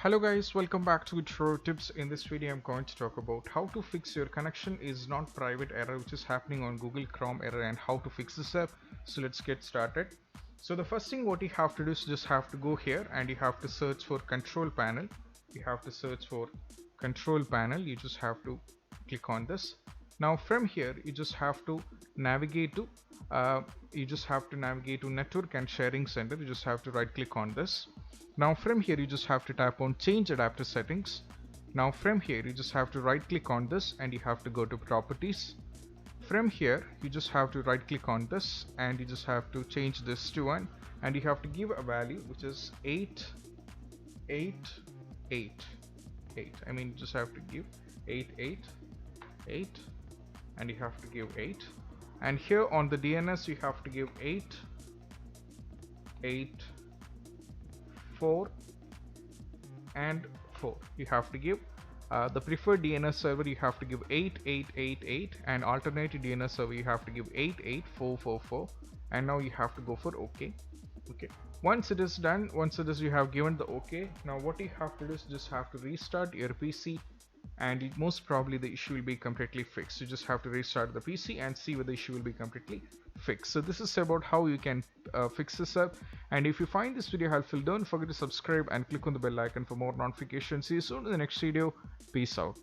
Hello guys, welcome back to Intro Tips. In this video I'm going to talk about how to fix your connection is not private error which is happening on Google Chrome error and how to fix this up. So let's get started. So the first thing what you have to do is just have to go here and you have to search for control panel. You have to search for control panel. You just have to click on this. Now from here you just have to navigate to network and sharing center. You just have to right click on this. Now from here you just have to tap on change adapter settings. Now from here you just have to right click on this and you have to go to properties. From here you just have to right click on this and you just have to change this to 1 and you have to give a value which is 8888. I mean you just have to give 888 and you have to give 8, and here on the DNS you have to give 884 and 4. You have to give the preferred DNS server you have to give 8888 and alternative DNS server you have to give 88444, and now you have to go for OK. Once it is done, you have given the OK, now what you have to do is just have to restart your PC and most probably the issue will be completely fixed. You just have to restart the PC and see whether the issue will be completely fixed. So this is about how you can fix this up, and if you find this video helpful, don't forget to subscribe and click on the bell icon for more notifications. See you soon in the next video. Peace out.